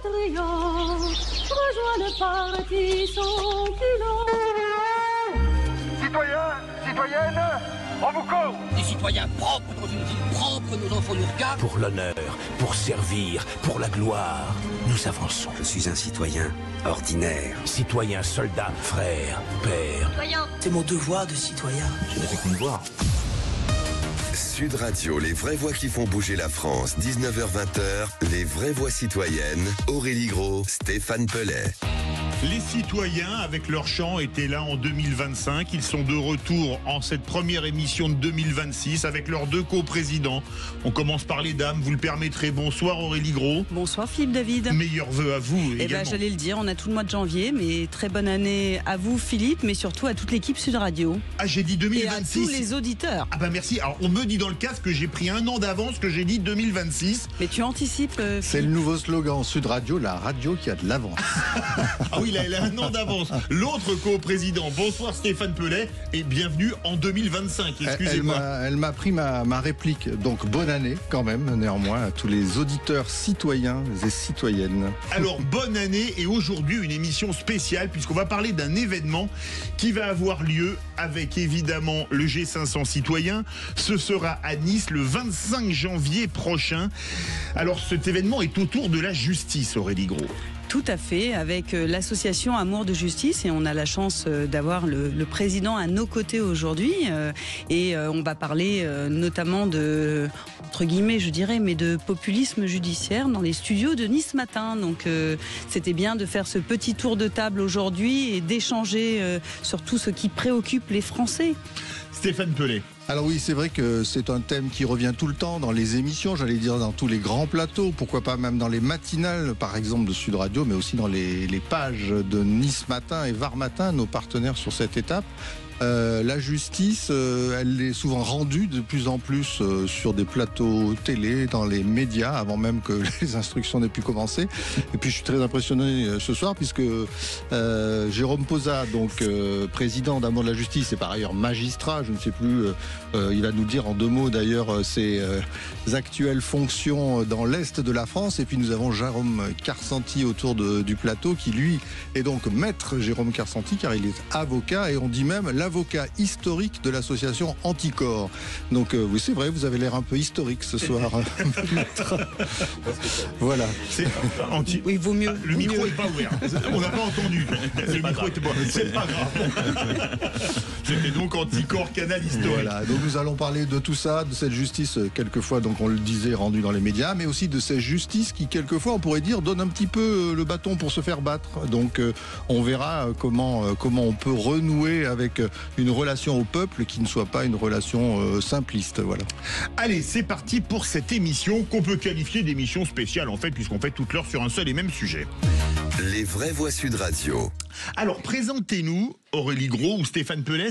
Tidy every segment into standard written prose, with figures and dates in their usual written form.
Adrien rejoint le parti sans culot. Citoyens, citoyennes, on vous court. Des citoyens propres dans une ville propre, nos enfants nous regardent. Pour l'honneur, pour servir, pour la gloire, nous avançons. Je suis un citoyen ordinaire. Citoyen, soldat, frère, père. Citoyens. C'est mon devoir de citoyen. Je n'ai fait qu'une voix. Sud Radio, les vraies voix qui font bouger la France, 19h-20h, les vraies voix citoyennes, Aurélie Gros, Stéphane Pellet. Les citoyens, avec leur chant, étaient là en 2025. Ils sont de retour en cette première émission de 2026 avec leurs deux co-présidents. On commence par les dames, vous le permettrez. Bonsoir Aurélie Gros. Bonsoir Philippe David. Meilleurs vœux à vous également. J'allais le dire, on a tout le mois de janvier, mais très bonne année à vous Philippe, mais surtout à toute l'équipe Sud Radio. Ah, j'ai dit 2026. Et à tous les auditeurs. Ah bah merci. Alors on me dit dans le casque que j'ai pris un an d'avance, que j'ai dit 2026. Mais tu anticipes C'est le nouveau slogan Sud Radio, la radio qui a de l'avance. Ah oui, elle a un an d'avance. L'autre co-président, bonsoir Stéphane Pellet et bienvenue en 2025. Excusez-moi. Elle m'a pris ma réplique. Donc bonne année quand même, néanmoins, à tous les auditeurs citoyens et citoyennes. Alors bonne année et aujourd'hui une émission spéciale puisqu'on va parler d'un événement qui va avoir lieu avec évidemment le G500 citoyen. Ce sera à Nice le 25 janvier prochain. Alors cet événement est autour de la justice, Aurélie Gros. Tout à fait, avec l'association Amour de Justice, et on a la chance d'avoir le président à nos côtés aujourd'hui, et on va parler notamment de, entre guillemets je dirais, mais de populisme judiciaire dans les studios de Nice Matin. Donc c'était bien de faire ce petit tour de table aujourd'hui et d'échanger sur tout ce qui préoccupe les Français. Stéphane Pellet. Alors oui, c'est vrai que c'est un thème qui revient tout le temps dans les émissions, j'allais dire dans tous les grands plateaux, pourquoi pas même dans les matinales, par exemple de Sud Radio, mais aussi dans les pages de Nice Matin et Var Matin, nos partenaires sur cette étape. La justice, elle est souvent rendue de plus en plus sur des plateaux télé, dans les médias, avant même que les instructions n'aient pu commencer. Et puis je suis très impressionné ce soir puisque Jérôme Posa, donc président d'Amour de la Justice et par ailleurs magistrat, je ne sais plus, il va nous dire en 2 mots d'ailleurs ses actuelles fonctions dans l'Est de la France. Et puis nous avons Jérôme Karsanti autour du plateau qui lui est donc maître Jérôme Karsanti car il est avocat et on dit même l'avocat historique de l'association Anticorps. Donc oui, c'est vrai, vous avez l'air un peu historique ce soir. Voilà. Oui, il vaut mieux. Le micro n'est pas ouvert. On n'a pas entendu. Le micro était pas. C'est pas grave. C'était donc Anticorps, canal historique. Voilà. Donc nous allons parler de tout ça, de cette justice quelquefois, donc on le disait, rendue dans les médias, mais aussi de cette justice qui quelquefois, on pourrait dire, donne un petit peu le bâton pour se faire battre. Donc on verra comment on peut renouer avec une relation au peuple qui ne soit pas une relation simpliste. Voilà. Allez, c'est parti pour cette émission qu'on peut qualifier d'émission spéciale en fait, puisqu'on fait toute l'heure sur un seul et même sujet. Les vraies voix Sud Radio. Alors présentez-nous, Aurélie Gros ou Stéphane Pellet,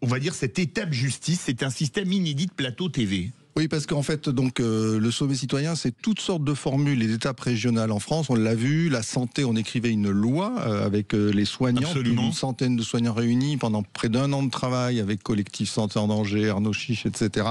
on va dire cette étape justice. C'est un système inédit de plateau TV. Oui, parce qu'en fait, donc le sommet citoyen, c'est toutes sortes de formules et d'étapes régionales en France. On l'a vu, la santé, on écrivait une loi avec les soignants, absolument, une centaine de soignants réunis pendant près d'1 an de travail avec Collectif Santé en danger, Arnaud Chiche, etc.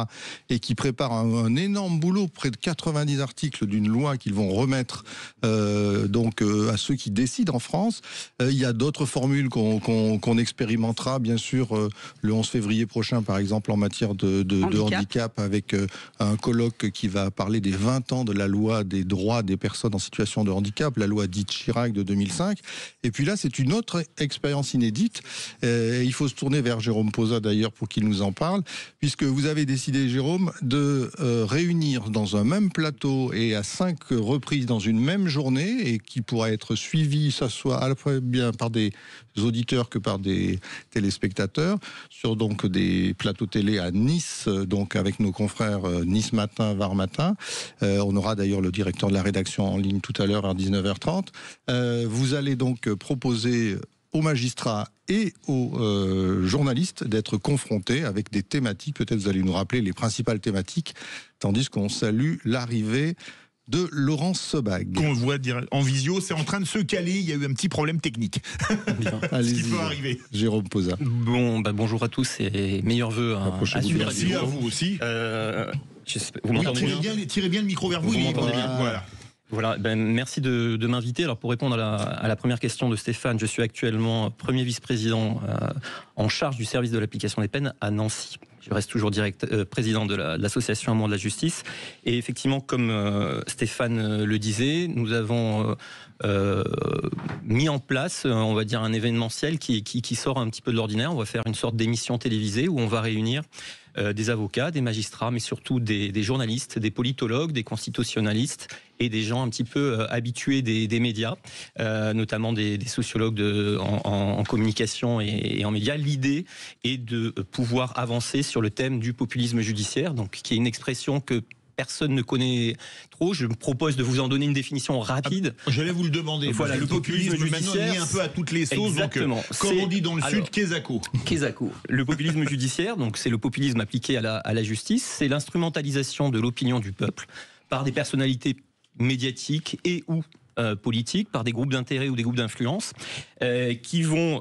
Et qui préparent un énorme boulot, près de 90 articles d'une loi qu'ils vont remettre à ceux qui décident en France. Il y a d'autres formules qu'on expérimentera, bien sûr, le 11 février prochain, par exemple, en matière de handicap avec un colloque qui va parler des 20 ans de la loi des droits des personnes en situation de handicap, la loi dite Chirac de 2005. Et puis là, c'est une autre expérience inédite. Il faut se tourner vers Jérôme Posa d'ailleurs pour qu'il nous en parle, puisque vous avez décidé, Jérôme, de réunir dans un même plateau et à 5 reprises dans une même journée, et qui pourra être suivi, ça soit à la fois bien par des auditeurs que par des téléspectateurs, sur donc des plateaux télé à Nice, donc avec nos confrères Nice Matin, Var Matin. On aura d'ailleurs le directeur de la rédaction en ligne tout à l'heure à 19h30. Vous allez donc proposer aux magistrats et aux journalistes d'être confrontés avec des thématiques. Peut-être vous allez nous rappeler les principales thématiques, tandis qu'on salue l'arrivée de Laurence Sebag. Qu'on voit en visio, c'est en train de se caler, il y a eu un petit problème technique. Ce qui peut arriver. Jérôme Posa. Bonjour à tous et meilleurs vœux à Sud Radio. Merci à vous aussi. Vous m'entendez tirez bien le micro vers vous. Vous m'entendez bien. Voilà. Voilà, merci de m'inviter. Alors pour répondre à la première question de Stéphane, je suis actuellement premier vice-président en charge du service de l'application des peines à Nancy. Je reste toujours président de l'association Amour de la justice. Et effectivement, comme Stéphane le disait, nous avons mis en place, on va dire, un événementiel qui sort un petit peu de l'ordinaire. On va faire une sorte d'émission télévisée où on va réunir des avocats, des magistrats, mais surtout des journalistes, des politologues, des constitutionnalistes et des gens un petit peu habitués des médias, notamment des sociologues en communication et en médias. L'idée est de pouvoir avancer sur le thème du populisme judiciaire, donc qui est une expression que personne ne connaît trop. Je me propose de vous en donner une définition rapide. J'allais vous le demander. Voilà, le populisme judiciaire, mis un peu à toutes les sauces. Exactement. Donc, comme on dit dans le Sud, Kézako. Le populisme judiciaire, donc c'est le populisme appliqué à la justice. C'est l'instrumentalisation de l'opinion du peuple par des personnalités médiatiques et ou politiques, par des groupes d'intérêt ou des groupes d'influence, qui vont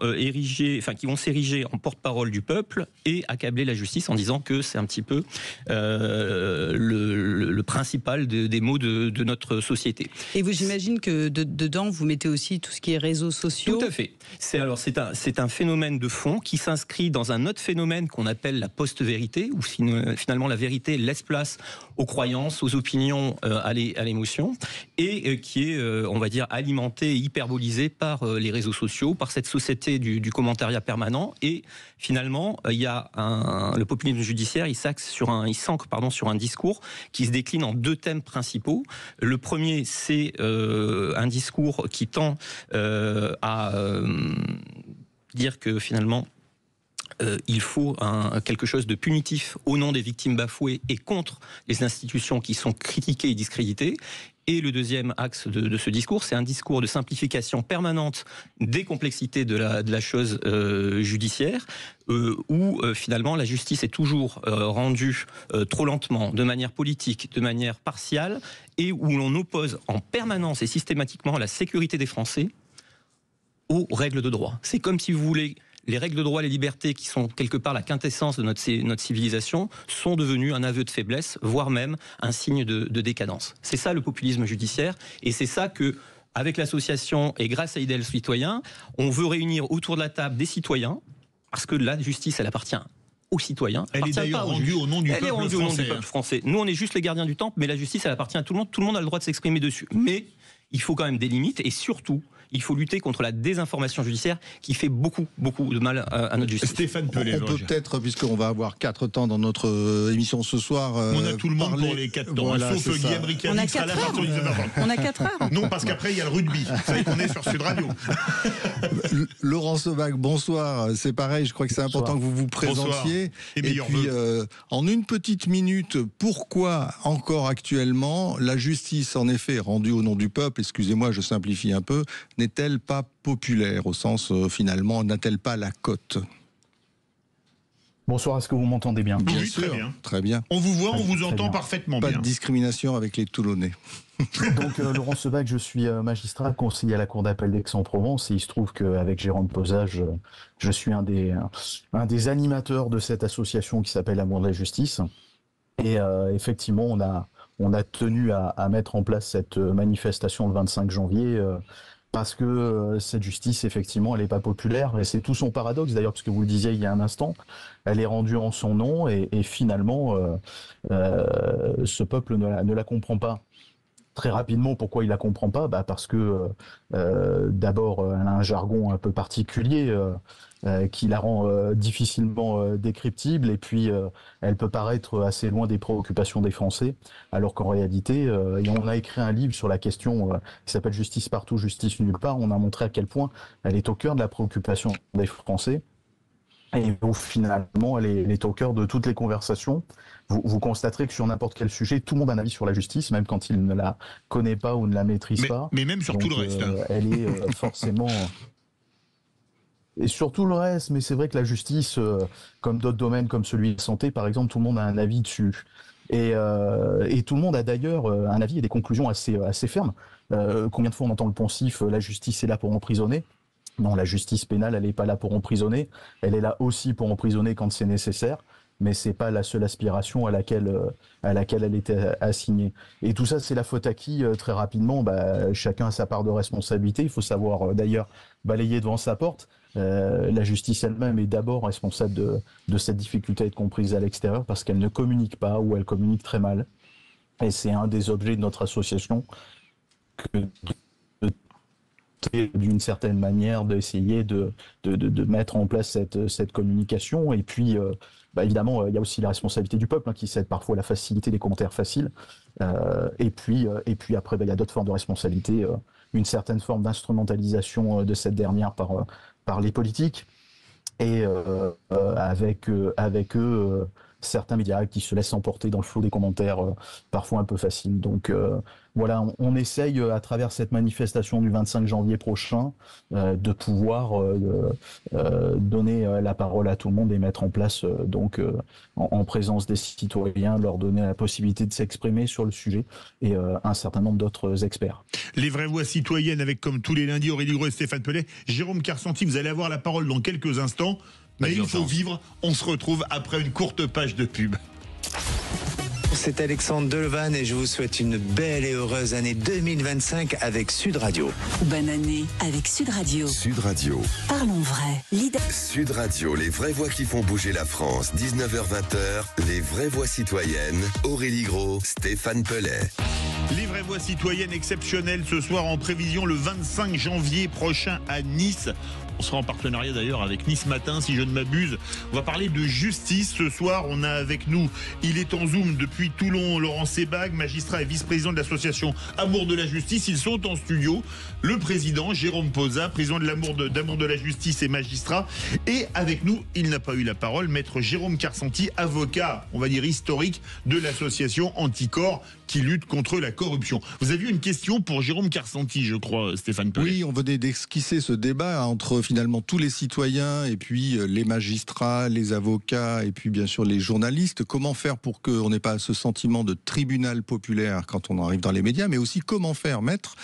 s'ériger en porte-parole du peuple et accabler la justice en disant que c'est un petit peu le principal des maux de notre société. Et j'imagine que dedans, vous mettez aussi tout ce qui est réseaux sociaux. Tout à fait. C'est un phénomène de fond qui s'inscrit dans un autre phénomène qu'on appelle la post-vérité, où finalement la vérité laisse place aux croyances, aux opinions, à l'émotion, et qui est, on va dire, alimenté et hyperbolisé par les réseaux sociaux, par cette société du commentariat permanent. Et finalement, il y a le populisme judiciaire, il s'ancre sur un discours qui se décline en deux thèmes principaux. Le premier, c'est un discours qui tend à dire que finalement, il faut quelque chose de punitif au nom des victimes bafouées et contre les institutions qui sont critiquées et discréditées. Et le deuxième axe de ce discours, c'est un discours de simplification permanente des complexités de la chose judiciaire, où finalement la justice est toujours rendue trop lentement, de manière politique, de manière partiale, et où l'on oppose en permanence et systématiquement la sécurité des Français aux règles de droit. C'est comme si vous voulez... Les règles de droit, les libertés, qui sont quelque part la quintessence de notre civilisation, sont devenues un aveu de faiblesse, voire même un signe de décadence. C'est ça le populisme judiciaire, et c'est ça que, avec l'association et grâce à IDEL Citoyens, on veut réunir autour de la table des citoyens, parce que la justice, elle appartient aux citoyens. Elle est d'ailleurs rendue au nom du peuple français. Nous, on est juste les gardiens du temple, mais la justice, elle appartient à tout le monde. Tout le monde a le droit de s'exprimer dessus. Mais il faut quand même des limites, et surtout, il faut lutter contre la désinformation judiciaire qui fait beaucoup de mal à notre justice. Stéphane Pelé. On peut peut-être, puisqu'on va avoir 4 temps dans notre émission ce soir... on a tout le monde pour les 4 temps, voilà, sauf Guillaume Ricard qui sera là à partir de 19h30. On a 4 heures. Non, parce qu'après, il y a le rugby. Vous savez qu'on est sur Sud Radio. Laurent Sauvac, bonsoir. C'est pareil, je crois que c'est important que vous vous présentiez. Et puis, en une petite minute, pourquoi encore actuellement la justice, en effet, rendue au nom du peuple, excusez-moi, je simplifie un peu, n'est-elle pas populaire, au sens, finalement, n'a-t-elle pas la cote ? Bonsoir, est-ce que vous m'entendez bien ? Oui, sûr, très bien. Très bien. On vous voit, on vous entend parfaitement bien. Pas de discrimination avec les Toulonnais. Donc, Laurent Sauvac, je suis magistrat conseiller à la Cour d'appel d'Aix-en-Provence, et il se trouve qu'avec Jérôme Posage, je suis un des animateurs de cette association qui s'appelle Amour de la justice. Et effectivement, on a tenu à mettre en place cette manifestation le 25 janvier parce que cette justice, effectivement, elle n'est pas populaire, et c'est tout son paradoxe, d'ailleurs, parce que vous le disiez il y a un instant, elle est rendue en son nom, et finalement, ce peuple ne la comprend pas. Très rapidement, pourquoi il la comprend pas ? Parce que d'abord, elle a un jargon un peu particulier qui la rend difficilement décryptible, et puis elle peut paraître assez loin des préoccupations des Français, alors qu'en réalité, et on a écrit un livre sur la question qui s'appelle « Justice partout, justice nulle part », on a montré à quel point elle est au cœur de la préoccupation des Français. Et où finalement, elle est au cœur de toutes les conversations. Vous constaterez que sur n'importe quel sujet, tout le monde a un avis sur la justice, même quand il ne la connaît pas ou ne la maîtrise pas. Mais même sur tout le reste. Elle est forcément... Et sur tout le reste, mais c'est vrai que la justice, comme d'autres domaines, comme celui de la santé, par exemple, tout le monde a un avis dessus. Et tout le monde a d'ailleurs un avis et des conclusions assez fermes. Combien de fois on entend le poncif, la justice est là pour emprisonner ? Non, la justice pénale, elle n'est pas là pour emprisonner. Elle est là aussi pour emprisonner quand c'est nécessaire. mais c'est pas la seule aspiration à laquelle elle était assignée. Et tout ça, c'est la faute à qui? Très rapidement, chacun a sa part de responsabilité. Il faut savoir d'ailleurs balayer devant sa porte. La justice elle-même est d'abord responsable de cette difficulté à être comprise à l'extérieur parce qu'elle ne communique pas ou elle communique très mal. Et c'est un des objets de notre association que d'une certaine manière d'essayer de mettre en place cette communication. Et puis évidemment il y a aussi la responsabilité du peuple qui cède parfois la facilité des commentaires faciles, et puis après il y a d'autres formes de responsabilité, une certaine forme d'instrumentalisation de cette dernière par les politiques, et avec eux certains médias qui se laissent emporter dans le flot des commentaires parfois un peu faciles. Donc voilà, on essaye à travers cette manifestation du 25 janvier prochain de pouvoir donner la parole à tout le monde et mettre en place en présence des citoyens, leur donner la possibilité de s'exprimer sur le sujet, et un certain nombre d'autres experts. Les vraies voix citoyennes avec, comme tous les lundis, Aurélie Gros et Stéphane Pellet. Jérôme Carsenti, vous allez avoir la parole dans quelques instants. Mais il faut vivre, on se retrouve après une courte page de pub. C'est Alexandre Delevanne et je vous souhaite une belle et heureuse année 2025 avec Sud Radio. Bonne année avec Sud Radio. Sud Radio. Parlons vrai. Sud Radio, les vraies voix qui font bouger la France. 19h-20h, les vraies voix citoyennes. Aurélie Gros, Stéphane Pellet. Les vraies voix citoyennes exceptionnelles ce soir en prévision le 25 janvier prochain à Nice. On sera en partenariat d'ailleurs avec Nice Matin, si je ne m'abuse. On va parler de justice ce soir. On a avec nous, il est en Zoom depuis Toulon, Laurent Sebag, magistrat et vice-président de l'association Amour de la Justice. Ils sont en studio. Le président, Jérôme Posa, président de l'Amour de la Justice et magistrat. Et avec nous, il n'a pas eu la parole, maître Jérôme Carsenti, avocat, on va dire historique, de l'association Anticor qui lutte contre la corruption. Vous avez une question pour Jérôme Carsenti, je crois, Stéphane Pellet. Oui, on venait d'esquisser ce débat entre finalement tous les citoyens et puis les magistrats, les avocats et puis bien sûr les journalistes. Comment faire pour qu'on n'ait pas ce sentiment de tribunal populaire quand on arrive dans les médias, mais aussi comment faire, maître,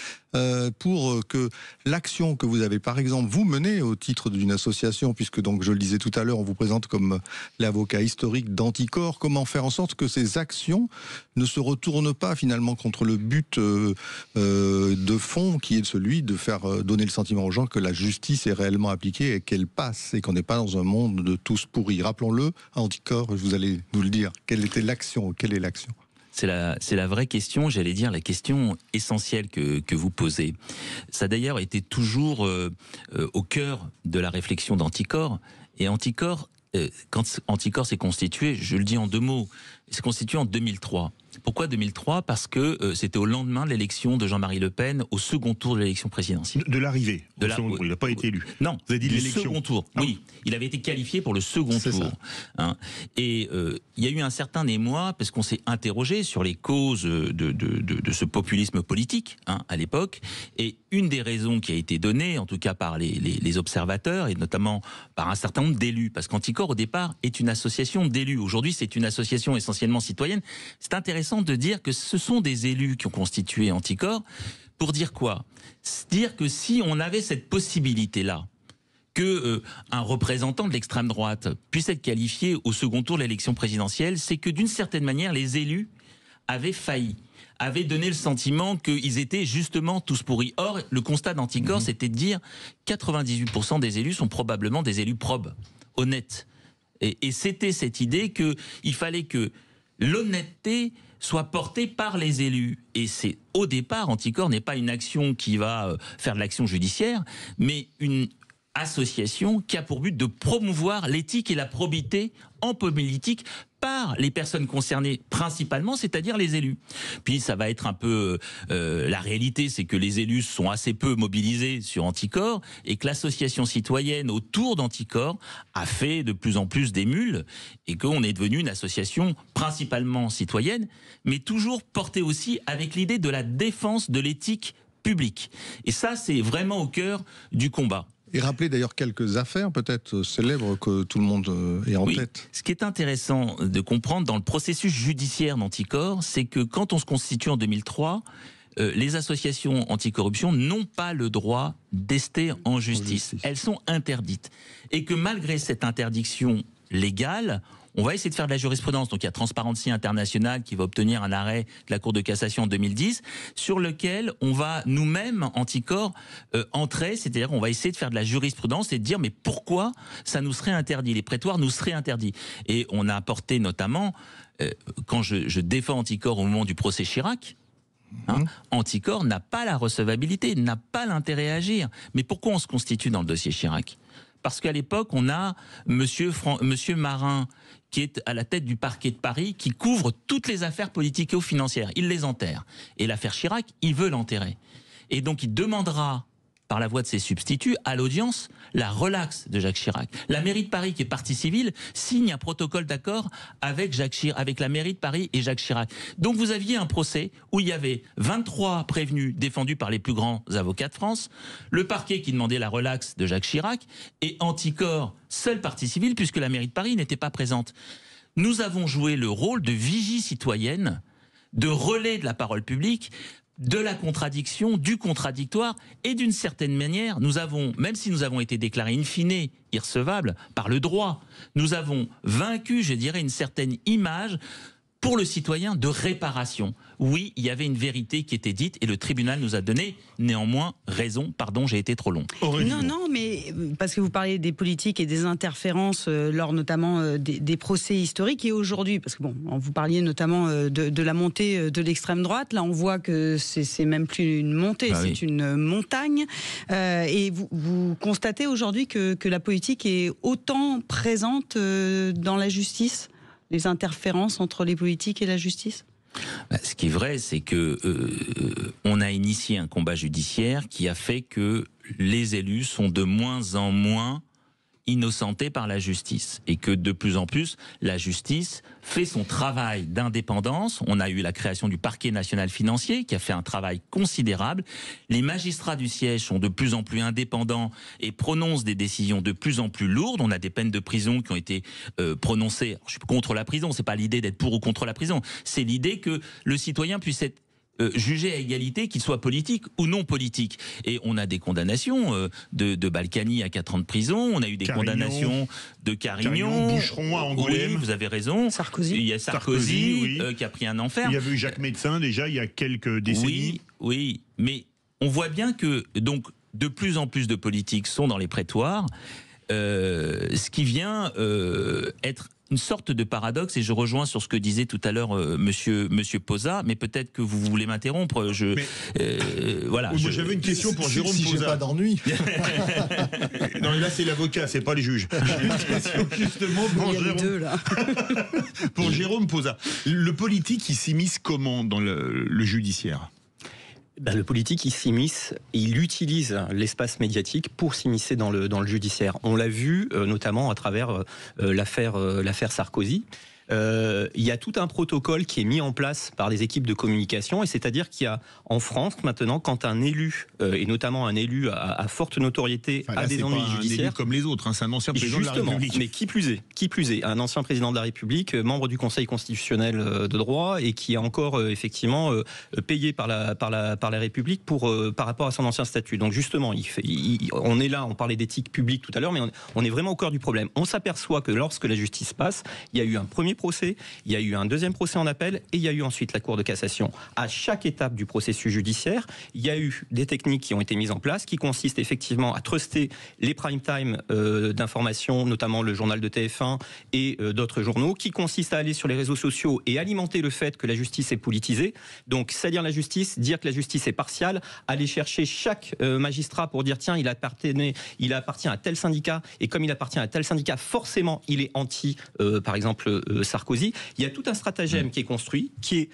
pour que l'action que vous avez par exemple vous menez au titre d'une association, puisque donc je le disais tout à l'heure, on vous présente comme l'avocat historique d'Anticor, comment faire en sorte que ces actions ne se retournent pas finalement contre le but de fond qui est celui de faire donner le sentiment aux gens que la justice est réellement appliquée et qu'elle passe et qu'on n'est pas dans un monde de tous pourris. Rappelons-le, à Anticor, vous allez nous le dire, quelle était l'action, quelle est l'action ? C'est la vraie question, j'allais dire la question essentielle que vous posez. Ça d'ailleurs était toujours au cœur de la réflexion d'Anticor. Et Anticor, quand Anticor s'est constitué, je le dis en deux mots, il s'est constitué en 2003. Pourquoi 2003 ? Parce que c'était au lendemain de l'élection de Jean-Marie Le Pen, au second tour de l'élection présidentielle. De l'arrivée. Il n'a pas été élu. Non, vous avez dit du l'élection. Second tour. Oui, il avait été qualifié pour le second tour. Hein. Et il y a eu un certain émoi parce qu'on s'est interrogé sur les causes de ce populisme politique à l'époque. Et une des raisons qui a été donnée, en tout cas par les observateurs et notamment par un certain nombre d'élus, parce qu'Anticor au départ est une association d'élus. Aujourd'hui, c'est une association essentiellement citoyenne. C'est intéressant de dire que ce sont des élus qui ont constitué Anticor. Pour dire quoi ? Dire que si on avait cette possibilité-là, que un représentant de l'extrême droite puisse être qualifié au second tour de l'élection présidentielle, c'est que d'une certaine manière, les élus avaient failli, avaient donné le sentiment qu'ils étaient justement tous pourris. Or, le constat d'Anticor, c'était de dire 98% des élus sont probablement des élus probes, honnêtes. Et c'était cette idée qu'il fallait que l'honnêteté soit portée par les élus. Et c'est au départ, Anticor n'est pas une action qui va faire de l'action judiciaire, mais une association qui a pour but de promouvoir l'éthique et la probité en politique par les personnes concernées principalement, c'est-à-dire les élus. Puis ça va être un peu la réalité, c'est que les élus sont assez peu mobilisés sur Anticor et que l'association citoyenne autour d'Anticor a fait de plus en plus d'émules et qu'on est devenu une association principalement citoyenne, mais toujours portée aussi avec l'idée de la défense de l'éthique publique. Et ça, c'est vraiment au cœur du combat. Et rappeler d'ailleurs quelques affaires peut-être célèbres que tout le monde est en tête. Ce qui est intéressant de comprendre dans le processus judiciaire d'Anticor, c'est que quand on se constitue en 2003, les associations anticorruption n'ont pas le droit d'ester en justice. Elles sont interdites. Et que malgré cette interdiction légale, on va essayer de faire de la jurisprudence. Donc il y a Transparency International qui va obtenir un arrêt de la Cour de cassation en 2010 sur lequel on va nous-mêmes, Anticor, entrer, c'est-à-dire on va essayer de faire de la jurisprudence et de dire mais pourquoi ça nous serait interdit, les prétoires nous seraient interdits. Et on a apporté notamment, quand je défends Anticor au moment du procès Chirac, Anticor n'a pas la recevabilité, n'a pas l'intérêt à agir. Mais pourquoi on se constitue dans le dossier Chirac ? Parce qu'à l'époque, on a monsieur Marin, qui est à la tête du parquet de Paris, qui couvre toutes les affaires politico-financières. Il les enterre. Et l'affaire Chirac, il veut l'enterrer. Et donc, il demandera, par la voix de ses substituts, à l'audience, la relaxe de Jacques Chirac. La mairie de Paris, qui est partie civile, signe un protocole d'accord avec la mairie de Paris et Jacques Chirac. Donc vous aviez un procès où il y avait 23 prévenus défendus par les plus grands avocats de France, le parquet qui demandait la relaxe de Jacques Chirac, et Anticor, seule partie civile, puisque la mairie de Paris n'était pas présente. Nous avons joué le rôle de vigie citoyenne, de relais de la parole publique, de la contradiction, du contradictoire, et d'une certaine manière, nous avons, même si nous avons été déclarés in fine irrecevables par le droit, nous avons vaincu, je dirais, une certaine image pour le citoyen de réparation. Oui, il y avait une vérité qui était dite et le tribunal nous a donné néanmoins raison. Pardon, j'ai été trop long. Non, mais parce que vous parlez des politiques et des interférences lors notamment des procès historiques et aujourd'hui, parce que bon, vous parliez notamment de la montée de l'extrême droite. Là, on voit que c'est même plus une montée, c'est une montagne. Et vous constatez aujourd'hui que la politique est autant présente dans la justice, les interférences entre les politiques et la justice ? Ce qui est vrai, c'est que on a initié un combat judiciaire qui a fait que les élus sont de moins en moins innocentés par la justice et que de plus en plus la justice fait son travail d'indépendance. On a eu la création du parquet national financier qui a fait un travail considérable. Les magistrats du siège sont de plus en plus indépendants et prononcent des décisions de plus en plus lourdes. On a des peines de prison qui ont été prononcées. Alors, je suis contre la prison, c'est pas l'idée d'être pour ou contre la prison, c'est l'idée que le citoyen puisse être jugé à égalité, qu'il soit politique ou non politique. Et on a des condamnations de Balkany à 4 ans de prison, on a eu des condamnations de Carignon, Boucheron à Angoulême. Oui, vous avez raison. Sarkozy. Il y a Sarkozy qui a pris un enfer. Il y avait eu Jacques Médecin déjà il y a quelques décennies. Oui, mais on voit bien que donc de plus en plus de politiques sont dans les prétoires, ce qui vient être une sorte de paradoxe, et je rejoins sur ce que disait tout à l'heure monsieur Posa, mais peut-être que vous voulez m'interrompre. Voilà. Moi, j'avais une question pour Jérôme Posa. Si j'ai pas d'ennui. Non, mais là c'est l'avocat, c'est pas les juges. Une question justement pour Jérôme Posa. Le politique, il s'immisce comment dans le judiciaire ? Le politique, il s'immisce, il utilise l'espace médiatique pour s'immiscer dans le judiciaire. On l'a vu notamment à travers l'affaire Sarkozy. Il y a tout un protocole qui est mis en place par des équipes de communication, et c'est-à-dire qu'il y a en France maintenant, quand un élu, et notamment un élu à forte notoriété, a des ennuis judiciaires, un élu comme les autres, c'est un ancien président de la République. Mais qui plus est, un ancien président de la République, membre du Conseil constitutionnel de droit, et qui est encore effectivement payé par la République par rapport à son ancien statut. Donc justement, on est là, on parlait d'éthique publique tout à l'heure, mais on est vraiment au cœur du problème. On s'aperçoit que lorsque la justice passe, il y a eu un premier procès, il y a eu un deuxième procès en appel, et il y a eu ensuite la Cour de cassation. À chaque étape du processus judiciaire, il y a eu des techniques qui ont été mises en place, qui consistent effectivement à truster les prime time d'information, notamment le journal de TF1 et d'autres journaux, qui consistent à aller sur les réseaux sociaux et alimenter le fait que la justice est politisée. Donc, salir la justice, dire que la justice est partiale, aller chercher chaque magistrat pour dire tiens, il appartient à tel syndicat, et comme il appartient à tel syndicat, forcément, il est anti, par exemple, Sarkozy. Il y a tout un stratagème qui est construit, qui est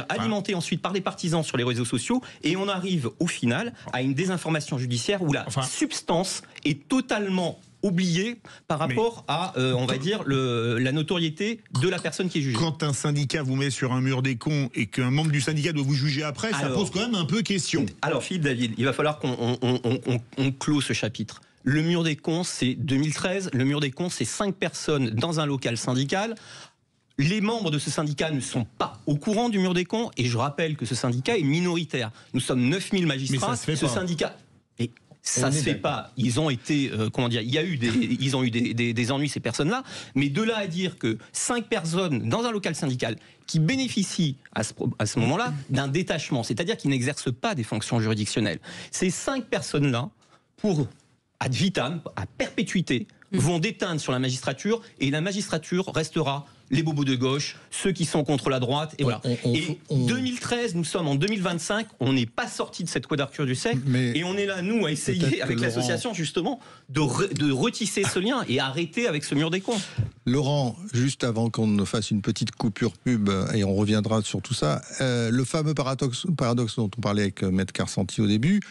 alimenté ensuite par les partisans sur les réseaux sociaux, et on arrive au final à une désinformation judiciaire où la substance est totalement oubliée par rapport à, on va dire, la notoriété de la personne qui est jugée. Quand un syndicat vous met sur un mur des cons et qu'un membre du syndicat doit vous juger après, ça pose quand même un peu question. Alors Philippe David, il va falloir qu'on clôt ce chapitre. Le mur des cons, c'est 2013. Le mur des cons, c'est 5 personnes dans un local syndical. Les membres de ce syndicat ne sont pas au courant du mur des cons. Et je rappelle que ce syndicat est minoritaire. Nous sommes 9000 magistrats. Mais ça se fait pas. Syndicat... Et ça se fait pas. Ils ont été, ils ont eu des ennuis, ces personnes-là. Mais de là à dire que 5 personnes dans un local syndical qui bénéficient à ce moment-là d'un détachement, c'est-à-dire qu'ils n'exercent pas des fonctions juridictionnelles, ces 5 personnes-là, pour ad vitam, à perpétuité, vont déteindre sur la magistrature, et la magistrature restera les bobos de gauche, ceux qui sont contre la droite, et voilà. 2013, nous sommes en 2025, on n'est pas sorti de cette quadrature du cercle, et on est là, nous, à essayer, avec l'association, justement, de retisser ce lien et arrêter avec ce mur des cons. Laurent, juste avant qu'on ne fasse une petite coupure pub, et on reviendra sur tout ça, le fameux paradoxe dont on parlait avec Maître Carsanti au début,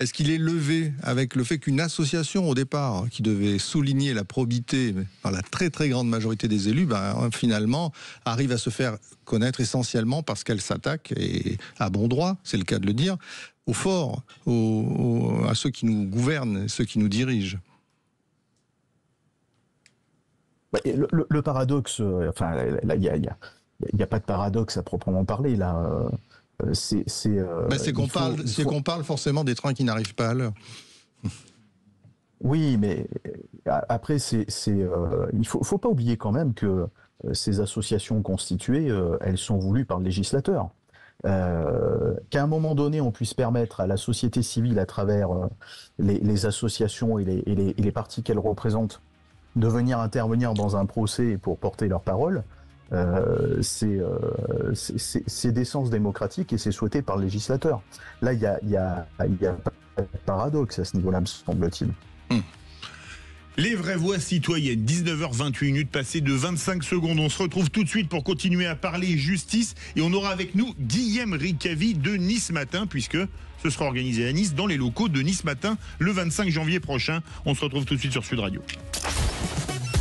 est-ce qu'il est levé avec le fait qu'une association, au départ, qui devait souligner la probité par la très très grande majorité des élus, finalement, arrive à se faire connaître essentiellement parce qu'elle s'attaque, et à bon droit, c'est le cas de le dire, aux forts, à ceux qui nous gouvernent, ceux qui nous dirigent? Le paradoxe, enfin, là, il n'y a pas de paradoxe à proprement parler, là. C'est qu'on parle forcément des trains qui n'arrivent pas à l'heure. Oui, mais après, il faut pas oublier quand même que ces associations constituées, elles sont voulues par le législateur. Qu'à un moment donné, on puisse permettre à la société civile, à travers les associations et les partis qu'elles représentent, de venir intervenir dans un procès pour porter leur parole. C'est d'essence démocratique et c'est souhaité par le législateur. Là, il y a pas de paradoxe à ce niveau-là, me semble-t-il. Les vraies voix citoyennes, 19h28 passées de 25 secondes. On se retrouve tout de suite pour continuer à parler justice, et on aura avec nous Guillaume Ricavi de Nice Matin, puisque ce sera organisé à Nice dans les locaux de Nice Matin le 25 janvier prochain. On se retrouve tout de suite sur Sud Radio.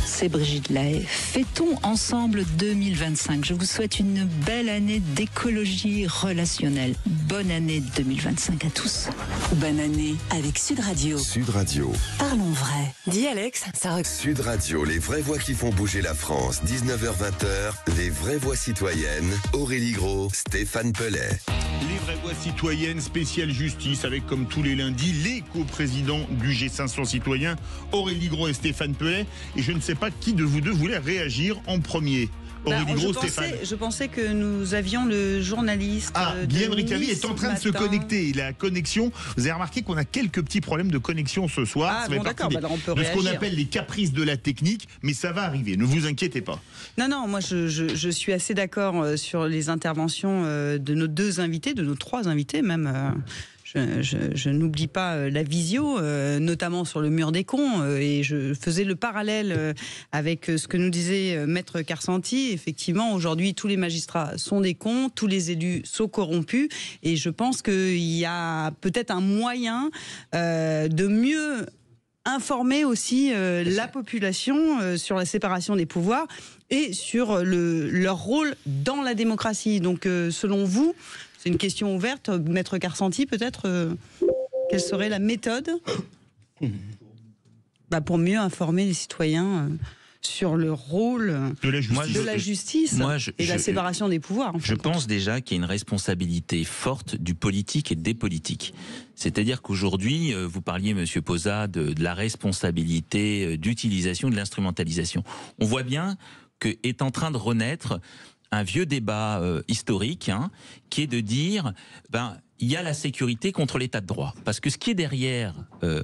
C'est Brigitte Lahaye. Fêtons ensemble 2025. Je vous souhaite une belle année d'écologie relationnelle. Bonne année 2025 à tous. Bonne année avec Sud Radio. Sud Radio. Parlons vrai. Dis Alex, ça Sud Radio, les vraies voix qui font bouger la France. 19h-20h, les vraies voix citoyennes. Aurélie Gros, Stéphane Pellet. Les vraies voix citoyennes, spéciale justice, avec comme tous les lundis, les co-présidents du G500 citoyens, Aurélie Gros et Stéphane Pellet. Et je ne sais pas qui de vous deux voulait réagir en premier. Aurélie Gros, Stéphane. Je pensais que nous avions le journaliste. Guillaume Ricavi est en train de se connecter. La connexion, vous avez remarqué qu'on a quelques petits problèmes de connexion ce soir. Ah bon, d'accord, on peut réagir. De ce qu'on appelle les caprices de la technique, mais ça va arriver, ne vous inquiétez pas. Non, moi je suis assez d'accord sur les interventions de nos 2 invités, de nos 3 invités même. Je n'oublie pas la visio, notamment sur le mur des cons, et je faisais le parallèle avec ce que nous disait Maître Carsanti. Effectivement, aujourd'hui, tous les magistrats sont des cons, tous les élus sont corrompus, et je pense qu'il y a peut-être un moyen de mieux informer aussi la population sur la séparation des pouvoirs et sur leur rôle dans la démocratie. Donc, selon vous, c'est une question ouverte, Maître Carsanti, peut-être, quelle serait la méthode pour mieux informer les citoyens sur le rôle de la justice et la séparation des pouvoirs. Je pense déjà qu'il y a une responsabilité forte du politique et des politiques. C'est-à-dire qu'aujourd'hui, vous parliez, Monsieur Posa, de la responsabilité d'utilisation, de l'instrumentalisation. On voit bien qu'est en train de renaître un vieux débat historique, qui est de dire, il y a la sécurité contre l'état de droit. Parce que ce qui est derrière,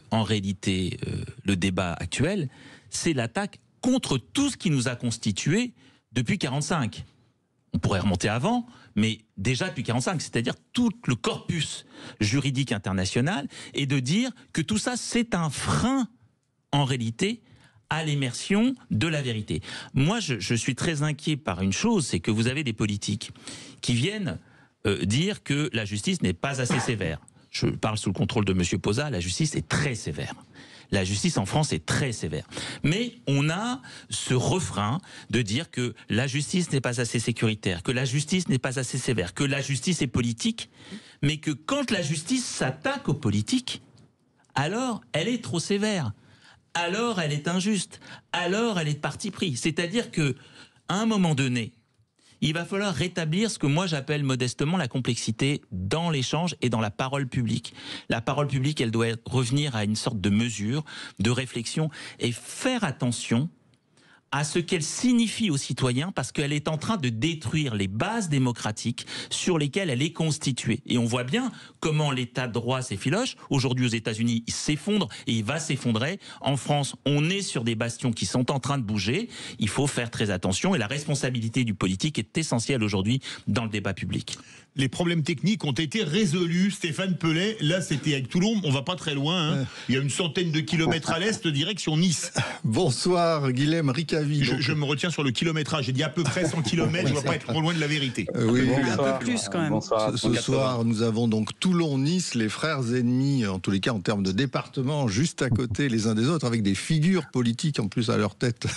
en réalité, le débat actuel, c'est l'attaque contre tout ce qui nous a constitués depuis 1945. On pourrait remonter avant, mais déjà depuis 1945, c'est-à-dire tout le corpus juridique international, et de dire que tout ça, c'est un frein, en réalité, à l'immersion de la vérité. Moi, je suis très inquiet par une chose, c'est que vous avez des politiques qui viennent dire que la justice n'est pas assez sévère. Je parle sous le contrôle de Monsieur Posa, la justice est très sévère. La justice en France est très sévère. Mais on a ce refrain de dire que la justice n'est pas assez sécuritaire, que la justice n'est pas assez sévère, que la justice est politique, mais que quand la justice s'attaque aux politiques, alors elle est trop sévère. Alors elle est injuste, alors elle est de parti pris. C'est-à-dire que, à un moment donné, il va falloir rétablir ce que moi j'appelle modestement la complexité dans l'échange et dans la parole publique. La parole publique, elle doit revenir à une sorte de mesure, de réflexion et faire attention à ce qu'elle signifie aux citoyens, parce qu'elle est en train de détruire les bases démocratiques sur lesquelles elle est constituée. Et on voit bien comment l'état de droit s'effiloche. Aujourd'hui, aux États-Unis, il s'effondre et il va s'effondrer. En France, on est sur des bastions qui sont en train de bouger. Il faut faire très attention et la responsabilité du politique est essentielle aujourd'hui dans le débat public. Les problèmes techniques ont été résolus. Stéphane Pellet, là c'était avec Toulon, on va pas très loin. Hein. Il y a une centaine de kilomètres à l'est, direction Nice. Bonsoir Guilhem Ricavi. Je me retiens sur le kilométrage. J'ai dit à peu près 100 km, je ne dois pas être trop loin de la vérité. Oui, un peu plus quand même. Ce soir, nous avons donc Toulon-Nice, les frères ennemis, en tous les cas en termes de département, juste à côté les uns des autres, avec des figures politiques en plus à leur tête,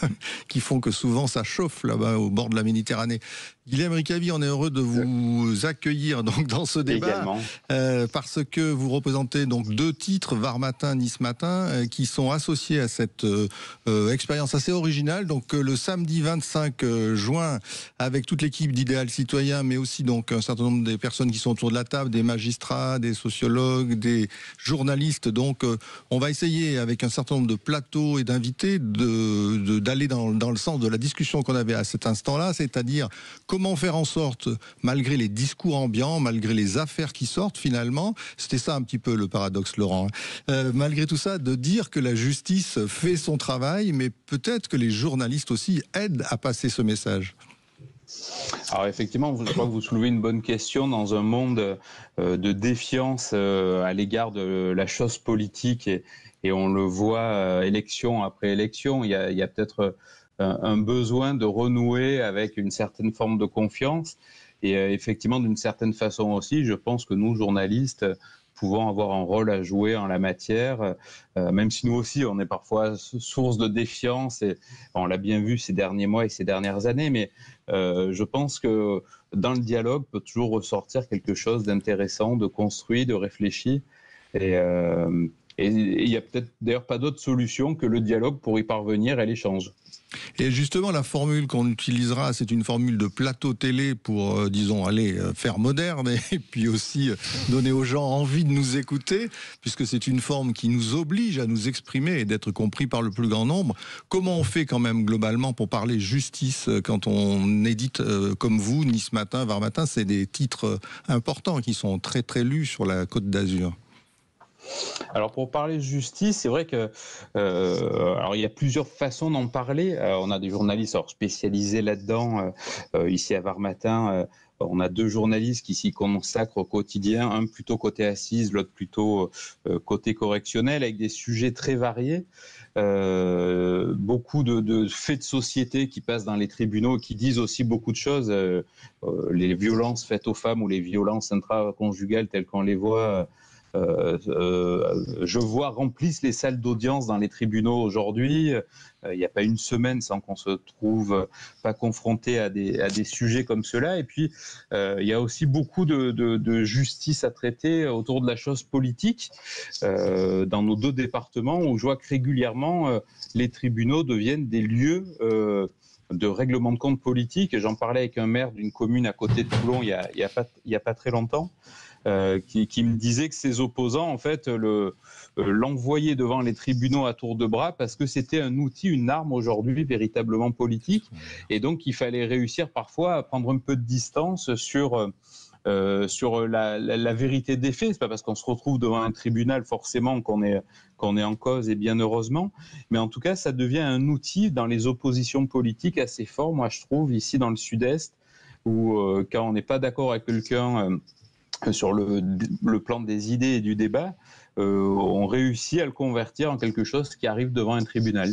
qui font que souvent ça chauffe là-bas au bord de la Méditerranée. Guilhem Ricavi, on est heureux de vous accueillir donc dans ce débat parce que vous représentez donc 2 titres, Var Matin, Nice Matin, qui sont associés à cette expérience assez originale. Donc le samedi 25 juin, avec toute l'équipe d'Idéal Citoyen, mais aussi donc un certain nombre des personnes qui sont autour de la table, des magistrats, des sociologues, des journalistes. Donc on va essayer avec un certain nombre de plateaux et d'invités d'aller dans le sens de la discussion qu'on avait à cet instant-là, c'est-à-dire comment faire en sorte, malgré les discours ambiants, malgré les affaires qui sortent finalement, c'était ça un petit peu le paradoxe, Laurent, malgré tout ça, de dire que la justice fait son travail, mais peut-être que les journalistes aussi aident à passer ce message. Alors effectivement, je crois que vous soulevez une bonne question dans un monde de défiance à l'égard de la chose politique et on le voit élection après élection, il y a peut-être un besoin de renouer avec une certaine forme de confiance et effectivement d'une certaine façon aussi, je pense que nous journalistes pouvons avoir un rôle à jouer en la matière, même si nous aussi on est parfois source de défiance et on l'a bien vu ces derniers mois et ces dernières années, mais je pense que dans le dialogue peut toujours ressortir quelque chose d'intéressant, de construit, de réfléchi et il n'y a peut-être d'ailleurs pas d'autre solution que le dialogue pour y parvenir et l'échange. Et justement, la formule qu'on utilisera, c'est une formule de plateau télé pour, disons, aller faire moderne et puis aussi donner aux gens envie de nous écouter, puisque c'est une forme qui nous oblige à nous exprimer et d'être compris par le plus grand nombre. Comment on fait quand même globalement pour parler justice quand on édite comme vous, Nice Matin, Var Matin, c'est des titres importants qui sont très très lus sur la Côte d'Azur. Alors pour parler de justice, c'est vrai que alors il y a plusieurs façons d'en parler. On a des journalistes spécialisés là-dedans. Ici à Var Matin, on a 2 journalistes qui s'y consacrent au quotidien, un plutôt côté assises, l'autre plutôt côté correctionnel, avec des sujets très variés. Beaucoup de faits de société qui passent dans les tribunaux, qui disent aussi beaucoup de choses. Les violences faites aux femmes ou les violences intraconjugales telles qu'on les voit. Je vois remplissent les salles d'audience dans les tribunaux aujourd'hui. Il n'y a pas une semaine sans qu'on se trouve pas confronté à des sujets comme cela. Et puis, il y a aussi beaucoup de justice à traiter autour de la chose politique dans nos 2 départements où je vois que régulièrement les tribunaux deviennent des lieux de règlement de compte politique. J'en parlais avec un maire d'une commune à côté de Toulon il y a pas très longtemps. Qui me disait que ses opposants, en fait, l'envoyaient devant les tribunaux à tour de bras parce que c'était un outil, une arme aujourd'hui véritablement politique. Et donc, il fallait réussir parfois à prendre un peu de distance sur la vérité des faits. C'est pas parce qu'on se retrouve devant un tribunal forcément qu'on est en cause, et bien heureusement. Mais en tout cas, ça devient un outil dans les oppositions politiques assez fort, moi je trouve, ici dans le Sud-Est, où quand on n'est pas d'accord avec quelqu'un sur le plan des idées et du débat, on réussit à le convertir en quelque chose qui arrive devant un tribunal.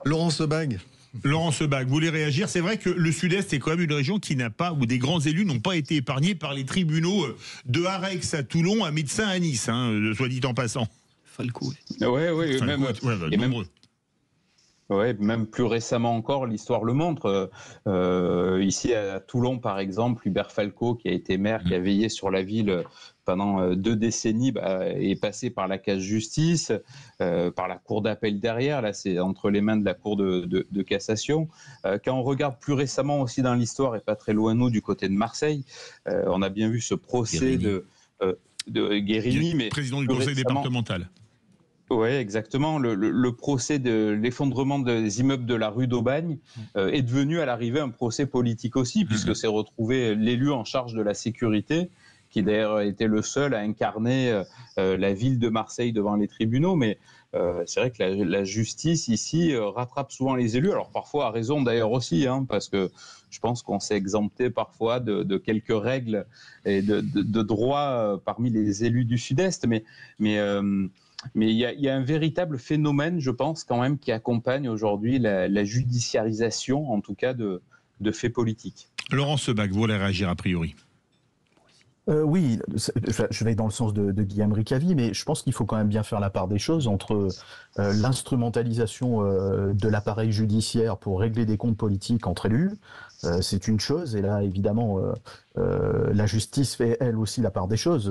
Laurent Sebag. Vous voulez réagir? C'est vrai que le Sud-Est est quand même une région qui n'a pas, où des grands élus n'ont pas été épargnés par les tribunaux de Arex à Toulon, à Médecin à Nice, soit dit en passant. Falco. Oui, même Ouais, même plus récemment encore, l'histoire le montre. Ici à Toulon, par exemple, Hubert Falco, qui a été maire, qui a veillé sur la ville pendant 2 décennies, est passé par la case justice, par la cour d'appel derrière. Là, c'est entre les mains de la cour de cassation. Quand on regarde plus récemment aussi dans l'histoire, et pas très loin de nous, du côté de Marseille, on a bien vu ce procès de Guérini, mais président du conseil départemental. Oui, exactement. Le procès de l'effondrement des immeubles de la rue d'Aubagne est devenu à l'arrivée un procès politique aussi, puisque c'est retrouvé l'élu en charge de la sécurité, qui d'ailleurs était le seul à incarner la ville de Marseille devant les tribunaux. Mais c'est vrai que la justice ici rattrape souvent les élus, alors parfois à raison d'ailleurs aussi, parce que je pense qu'on s'est exempté parfois de quelques règles et de droits parmi les élus du Sud-Est. Mais il y a un véritable phénomène, je pense, quand même, qui accompagne aujourd'hui la judiciarisation, en tout cas, de faits politiques. Laurent Sebag, vous voulez réagir a priori? Oui, je vais dans le sens de Guillaume Ricavi, mais je pense qu'il faut quand même bien faire la part des choses entre l'instrumentalisation de l'appareil judiciaire pour régler des comptes politiques entre élus. C'est une chose, et là, évidemment, la justice fait, elle aussi, la part des choses.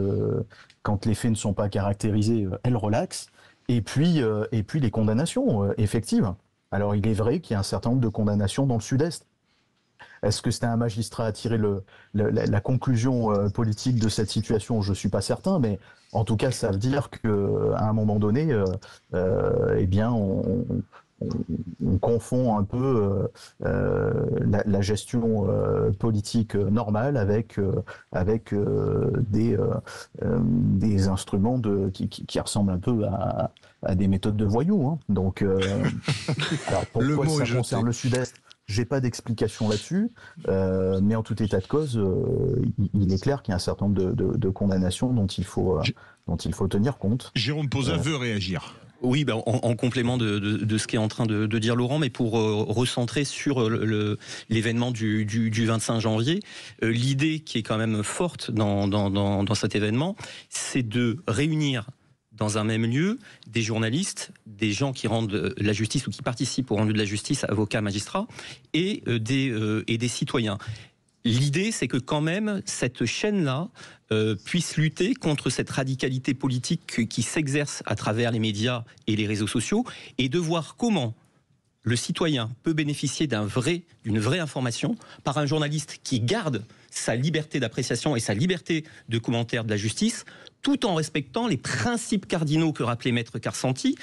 Quand les faits ne sont pas caractérisés, elle relaxe. Et puis les condamnations effectives. Alors, il est vrai qu'il y a un certain nombre de condamnations dans le Sud-Est. Est-ce que c'était un magistrat à tirer la conclusion politique de cette situation? Je ne suis pas certain, mais en tout cas, ça veut dire qu'à un moment donné, eh bien, on confond un peu la gestion politique normale avec des instruments qui ressemblent un peu à des méthodes de voyous. Donc, alors pourquoi ça concerne le Sud-Est? J'ai pas d'explication là-dessus, mais en tout état de cause, il est clair qu'il y a un certain nombre de condamnations dont il faut tenir compte. Jérôme Posa veut réagir. Oui, en complément de ce qu'est en train de dire Laurent, mais pour recentrer sur l'événement du 25 janvier, l'idée qui est quand même forte dans cet événement, c'est de réunir dans un même lieu des journalistes, des gens qui rendent la justice ou qui participent au rendu de la justice, avocats, magistrats, et des citoyens. L'idée, c'est que quand même, cette chaîne-là puisse lutter contre cette radicalité politique qui s'exerce à travers les médias et les réseaux sociaux, et de voir comment le citoyen peut bénéficier d'une vraie information par un journaliste qui garde sa liberté d'appréciation et sa liberté de commentaire de la justice, tout en respectant les principes cardinaux que rappelait Maître Karsanti,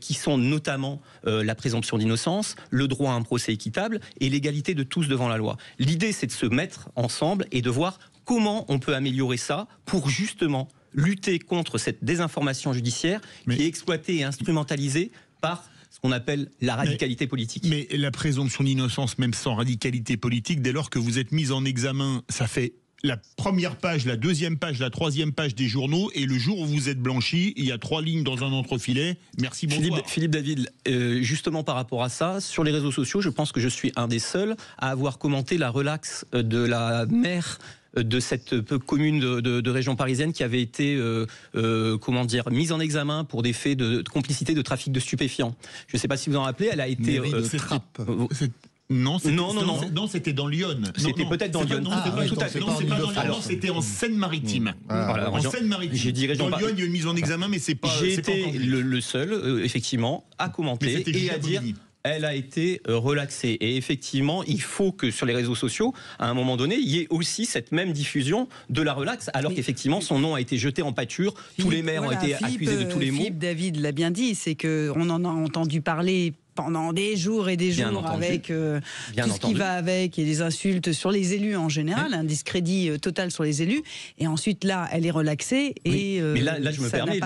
qui sont notamment la présomption d'innocence, le droit à un procès équitable et l'égalité de tous devant la loi. L'idée, c'est de se mettre ensemble et de voir comment on peut améliorer ça pour justement lutter contre cette désinformation judiciaire qui est exploitée et instrumentalisée par ce qu'on appelle la radicalité politique. Mais la présomption d'innocence, même sans radicalité politique, dès lors que vous êtes mis en examen, ça fait la première page, la deuxième page, la troisième page des journaux, et le jour où vous êtes blanchi, il y a 3 lignes dans un entrefilet. Merci, bonsoir. Philippe David, justement par rapport à ça, sur les réseaux sociaux, je pense que je suis un des seuls à avoir commenté la relaxe de la maire de cette commune de région parisienne qui avait été mise en examen pour des faits de complicité de trafic de stupéfiants. Je ne sais pas si vous en rappelez, elle a été Non, c'était dans Lyon. C'était peut-être dans Lyon. Tout à fait. Non, c'est pas dans Lyon. C'était en Seine-Maritime. En Seine-Maritime. Dans Lyon, il y a une mise en examen, mais c'est pas. J'ai été le seul, effectivement, à commenter et à dire. Elle a été relaxée. Et effectivement, il faut que sur les réseaux sociaux, à un moment donné, il y ait aussi cette même diffusion de la relaxe, alors qu'effectivement, son nom a été jeté en pâture. Tous les maires ont été accusés de tous les maux. Philippe David l'a bien dit, c'est qu'on en a entendu parler pendant des jours et des jours avec tout ce qui va avec et les insultes sur les élus en général, un discrédit total sur les élus. Et ensuite, là, elle est relaxée. Et, mais là, je me permets,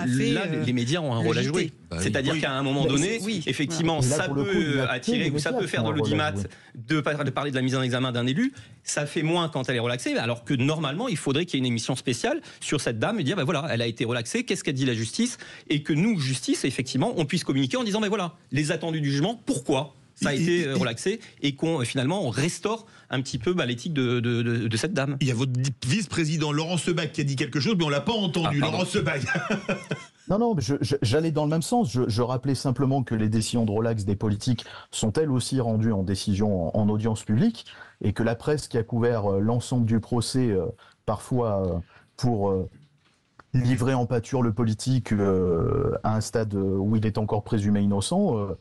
les médias ont un rôle à jouer. C'est-à-dire qu'à un moment donné, effectivement, ça peut attirer ou ça peut faire de l'audimat de parler de la mise en examen d'un élu. Ça fait moins quand elle est relaxée, alors que normalement, il faudrait qu'il y ait une émission spéciale sur cette dame et dire, voilà, elle a été relaxée, qu'est-ce qu'a dit la justice? Et que nous, justice, effectivement, on puisse communiquer en disant, voilà, les attendus du jugement, pourquoi ça a été relaxé, et qu'on finalement on restaure un petit peu l'éthique de cette dame. Il y a votre vice-président Laurent Sebag qui a dit quelque chose, mais on l'a pas entendu. Laurent Sebag. Non, j'allais dans le même sens. Je rappelais simplement que les décisions de relax des politiques sont elles aussi rendues en décision en audience publique, et que la presse qui a couvert l'ensemble du procès, parfois pour livrer en pâture le politique à un stade où il est encore présumé innocent,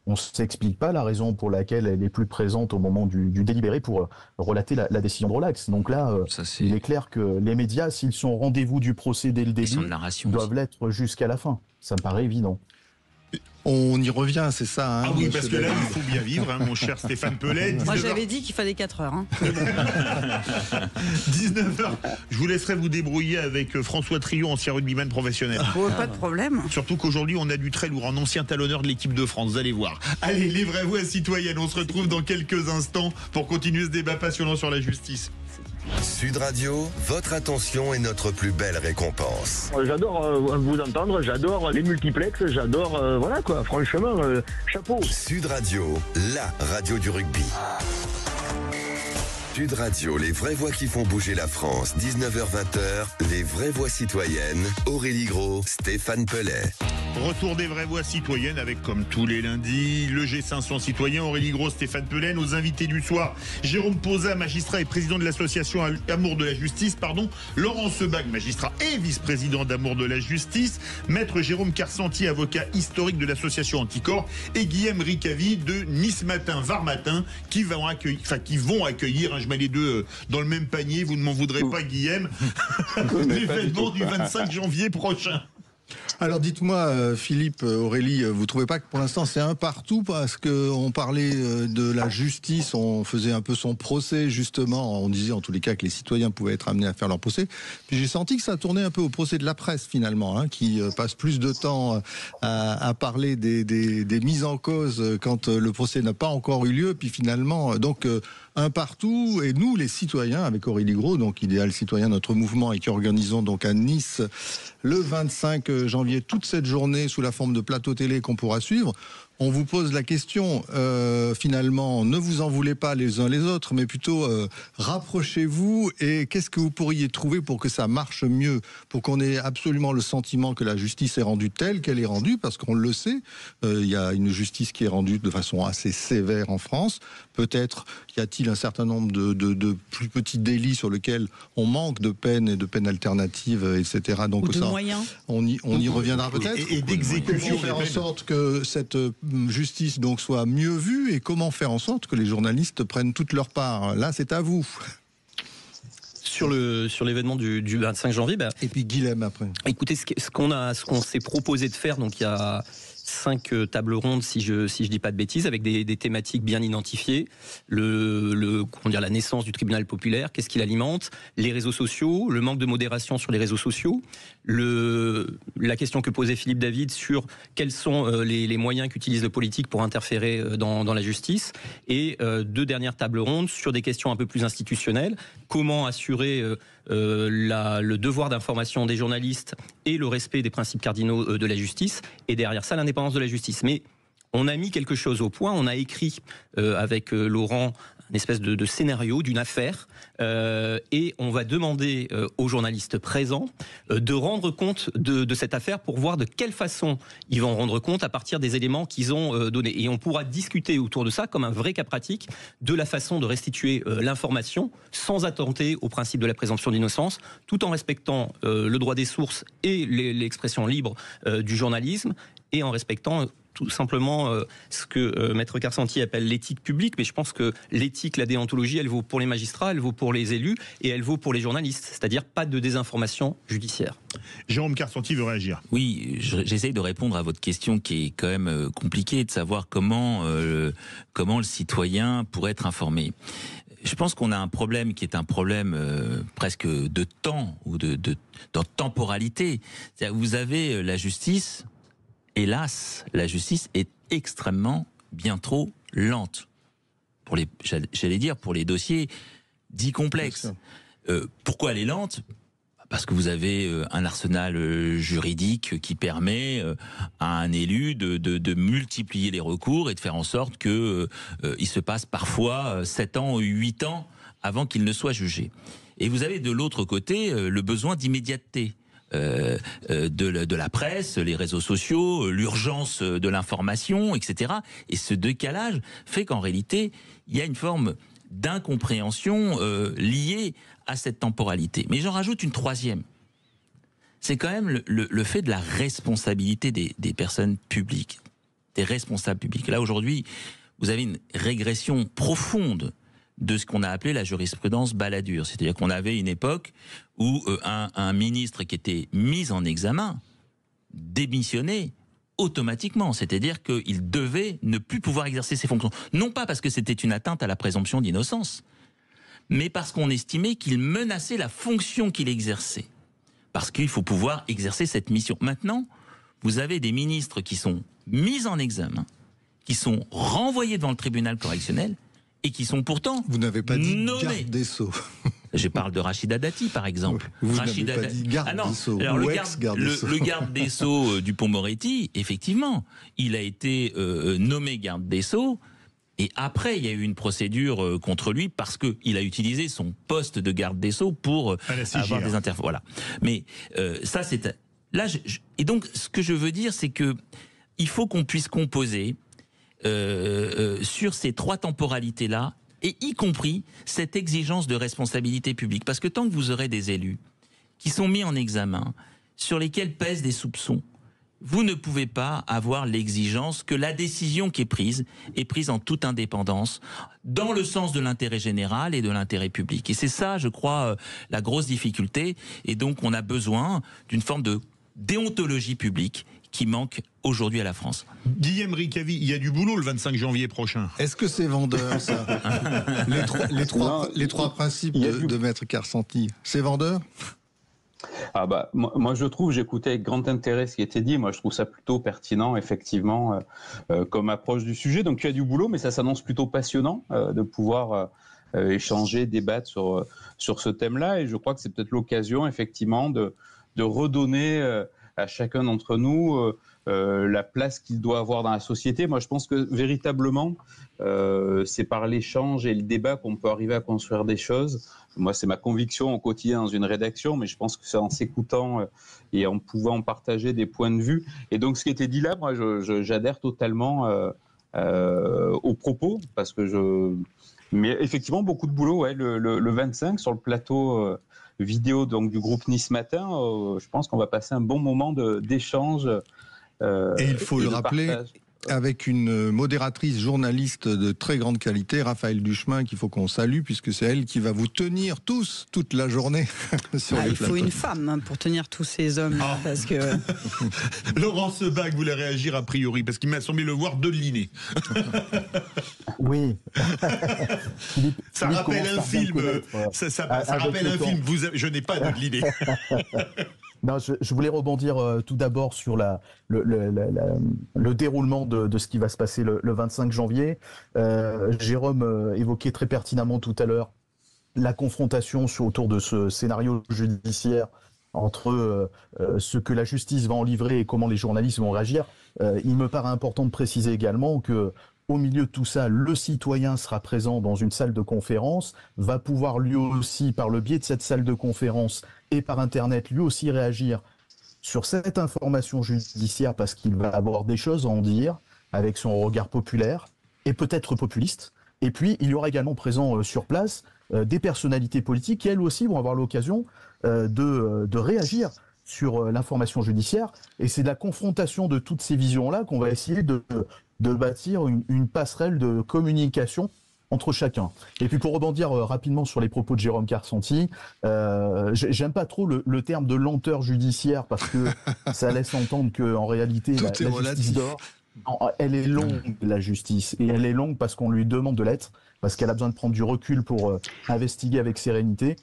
on ne s'explique pas la raison pour laquelle elle est plus présente au moment du délibéré pour relater la décision de relax. Donc là, il est clair que les médias, s'ils sont au rendez-vous du procès dès le début, doivent l'être jusqu'à la fin. Ça me paraît évident. On y revient, c'est ça. Ah oui, parce que là, il faut bien vivre, mon cher Stéphane Pellet. Moi, j'avais dit qu'il fallait 4 heures. 19h, je vous laisserai vous débrouiller avec François Trio, ancien rugbyman professionnel. Pas de problème. Surtout qu'aujourd'hui, on a du très lourd, un ancien talonneur de l'équipe de France, vous allez voir. Allez, les vraies voix citoyennes, on se retrouve dans quelques instants pour continuer ce débat passionnant sur la justice. Sud Radio, votre attention est notre plus belle récompense. J'adore vous entendre, j'adore les multiplexes, j'adore, voilà quoi, franchement, chapeau. Sud Radio, la radio du rugby. Sud Radio, les vraies voix qui font bouger la France, 19h-20h, les vraies voix citoyennes, Aurélie Gros, Stéphane Pellet. Retour des vraies voix citoyennes avec, comme tous les lundis, le G500 citoyen, Aurélie Gros, Stéphane Pellet. Nos invités du soir, Jérôme Posa, magistrat et président de l'association Amour de la Justice, Laurent Sebag, magistrat et vice-président d'Amour de la Justice, maître Jérôme Carcenti, avocat historique de l'association Anticor, et Guillaume Ricavi de Nice Matin, Var Matin, qui vont accueillir, je mets les deux dans le même panier, vous ne m'en voudrez pas, Guillaume, l'événement du 25 janvier prochain. Alors dites-moi, Philippe, Aurélie, vous trouvez pas que pour l'instant c'est un partout, parce qu'on parlait de la justice, on faisait un peu son procès justement, on disait en tous les cas que les citoyens pouvaient être amenés à faire leur procès, puis j'ai senti que ça tournait un peu au procès de la presse finalement, qui passe plus de temps à parler des mises en cause quand le procès n'a pas encore eu lieu, puis finalement, donc un partout, et nous les citoyens, avec Aurélie Gros, donc Idéal Citoyen, notre mouvement, et qui organisons donc à Nice le 25 janvier, toute cette journée sous la forme de plateau télé qu'on pourra suivre. On vous pose la question, finalement, ne vous en voulez pas les uns les autres, mais plutôt rapprochez-vous, et qu'est-ce que vous pourriez trouver pour que ça marche mieux, pour qu'on ait absolument le sentiment que la justice est rendue telle qu'elle est rendue, parce qu'on le sait, il y a une justice qui est rendue de façon assez sévère en France. Peut-être y a-t-il un certain nombre de plus petits délits sur lesquels on manque de peines et de peines alternatives, etc. Donc ou de ça, moyens. On y reviendra peut-être. Et d'exécution. Comment faire en sorte que cette justice donc soit mieux vue, et comment faire en sorte que les journalistes prennent toute leur part? Là, c'est à vous. Sur l'événement du 25 janvier, et puis Guilhem après. Écoutez, ce qu'on s'est proposé de faire, donc il y a 5 tables rondes, si je dis pas de bêtises, avec des thématiques bien identifiées. La naissance du tribunal populaire, qu'est-ce qu'il alimente, les réseaux sociaux, le manque de modération sur les réseaux sociaux, la question que posait Philippe David sur quels sont les moyens qu'utilise le politique pour interférer dans la justice, et 2 dernières tables rondes sur des questions un peu plus institutionnelles, comment assurer le devoir d'information des journalistes et le respect des principes cardinaux de la justice, et derrière ça l'indépendance de la justice. Mais on a mis quelque chose au point, on a écrit avec Laurent une espèce de scénario d'une affaire, et on va demander aux journalistes présents de rendre compte de cette affaire pour voir de quelle façon ils vont rendre compte à partir des éléments qu'ils ont donnés. Et on pourra discuter autour de ça comme un vrai cas pratique de la façon de restituer l'information sans attenter au principe de la présomption d'innocence, tout en respectant le droit des sources et l'expression libre du journalisme, et en respectant tout simplement ce que Maître Carcenti appelle l'éthique publique. Mais je pense que l'éthique, la déontologie, elle vaut pour les magistrats, elle vaut pour les élus, et elle vaut pour les journalistes, c'est-à-dire pas de désinformation judiciaire. Jérôme Carcenti veut réagir. Oui, j'essaye de répondre à votre question qui est quand même compliquée, de savoir comment le citoyen pourrait être informé. Je pense qu'on a un problème qui est un problème presque de temps, ou de temporalité. Vous avez la justice. Hélas, la justice est extrêmement bien trop lente pour les dossiers dits complexes. Pourquoi elle est lente ? Parce que vous avez un arsenal juridique qui permet à un élu de multiplier les recours et de faire en sorte que il se passe parfois 7 ans ou 8 ans avant qu'il ne soit jugé. Et vous avez de l'autre côté le besoin d'immédiateté. de la presse, les réseaux sociaux, l'urgence de l'information, etc. Et ce décalage fait qu'en réalité, il y a une forme d'incompréhension liée à cette temporalité. Mais j'en rajoute une troisième. C'est quand même le fait de la responsabilité des personnes publiques, des responsables publics. Là, aujourd'hui, vous avez une régression profonde de ce qu'on a appelé la jurisprudence Balladur. C'est-à-dire qu'on avait une époque où un ministre qui était mis en examen démissionnait automatiquement. C'est-à-dire qu'il devait ne plus pouvoir exercer ses fonctions. Non pas parce que c'était une atteinte à la présomption d'innocence, mais parce qu'on estimait qu'il menaçait la fonction qu'il exerçait. Parce qu'il faut pouvoir exercer cette mission. Maintenant, vous avez des ministres qui sont mis en examen, qui sont renvoyés devant le tribunal correctionnel et qui sont pourtant Vous n'avez pas dit nommés. garde des Sceaux. Je parle de Rachida Dati, par exemple. Vous Rachida n'avez pas dit garde des Sceaux. Alors, ou le ex-garde des Sceaux Dupond-Moretti, effectivement, il a été nommé garde des Sceaux. Et après, il y a eu une procédure contre lui parce qu'il a utilisé son poste de garde des Sceaux pour avoir des interventions. Voilà. Mais ça, c'est... Là, et donc, ce que je veux dire, c'est que il faut qu'on puisse composer sur ces trois temporalités-là, et y compris cette exigence de responsabilité publique. Parce que tant que vous aurez des élus qui sont mis en examen, sur lesquels pèsent des soupçons, vous ne pouvez pas avoir l'exigence que la décision qui est prise en toute indépendance, dans le sens de l'intérêt général et de l'intérêt public. Et c'est ça, je crois, la grosse difficulté. Et donc, on a besoin d'une forme de déontologie publique qui manque aujourd'hui à la France. Guillaume Ricavi, il y a du boulot le 25 janvier prochain. Est-ce que c'est vendeur, ça? les trois principes de Maître Carsanti, c'est vendeur? Ah bah, moi je trouve, j'écoutais avec grand intérêt ce qui était dit, moi je trouve ça plutôt pertinent effectivement comme approche du sujet. Donc il y a du boulot, mais ça s'annonce plutôt passionnant de pouvoir échanger, débattre sur ce thème-là, et je crois que c'est peut-être l'occasion effectivement de redonner à chacun d'entre nous la place qu'il doit avoir dans la société. Moi je pense que véritablement c'est par l'échange et le débat qu'on peut arriver à construire des choses. Moi, c'est ma conviction au quotidien dans une rédaction, mais je pense que c'est en s'écoutant et en pouvant partager des points de vue. Et donc, ce qui était dit là, moi, j'adhère totalement aux propos, parce que Mais effectivement, beaucoup de boulot. Ouais, le 25, sur le plateau vidéo donc, du groupe Nice Matin, je pense qu'on va passer un bon moment d'échange. Et il faut le rappeler, avec une modératrice journaliste de très grande qualité, Raphaël Duchemin, qu'il faut qu'on salue, puisque c'est elle qui va vous tenir tous, toute la journée sur les il plateaux. faut une femme pour tenir tous ces hommes, parce que... Laurence Sebag voulait réagir a priori, parce qu'il m'a semblé le voir de l'inné. Oui. Ça rappelle un film. Ça rappelle un film. Je n'ai pas de l'inné. Non, je voulais rebondir tout d'abord sur le déroulement de ce qui va se passer le 25 janvier. Jérôme évoquait très pertinemment tout à l'heure la confrontation autour de ce scénario judiciaire entre ce que la justice va en livrer et comment les journalistes vont réagir. Il me paraît important de préciser également que au milieu de tout ça, le citoyen sera présent dans une salle de conférence, va pouvoir lui aussi, par le biais de cette salle de conférence et par Internet, lui aussi réagir sur cette information judiciaire parce qu'il va avoir des choses à en dire avec son regard populaire et peut-être populiste. Et puis, il y aura également présent sur place des personnalités politiques qui, elles aussi, vont avoir l'occasion de réagir sur l'information judiciaire. Et c'est de la confrontation de toutes ces visions-là qu'on va essayer de bâtir une passerelle de communication entre chacun. Et puis pour rebondir rapidement sur les propos de Jérôme Carsanti, j'aime pas trop le terme de lenteur judiciaire parce que ça laisse entendre qu'en réalité la justice dort. Elle est longue, la justice, et elle est longue parce qu'on lui demande de l'être, parce qu'elle a besoin de prendre du recul pour investiguer avec sérénité.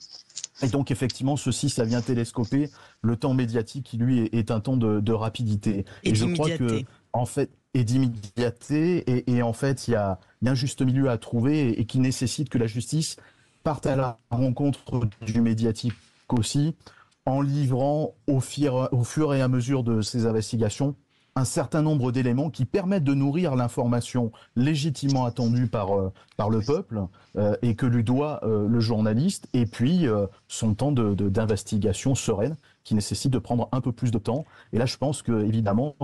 Et donc effectivement, ça vient télescoper le temps médiatique qui lui est un temps de rapidité. Et je crois que en fait, et d'immédiateté, et en fait, il y a un juste milieu à trouver et qui nécessite que la justice parte à la rencontre du médiatique aussi, en livrant au fur et à mesure de ses investigations un certain nombre d'éléments qui permettent de nourrir l'information légitimement attendue par le peuple et que lui doit le journaliste, et puis son temps d'investigation sereine qui nécessite de prendre un peu plus de temps. Et là, je pense que évidemment,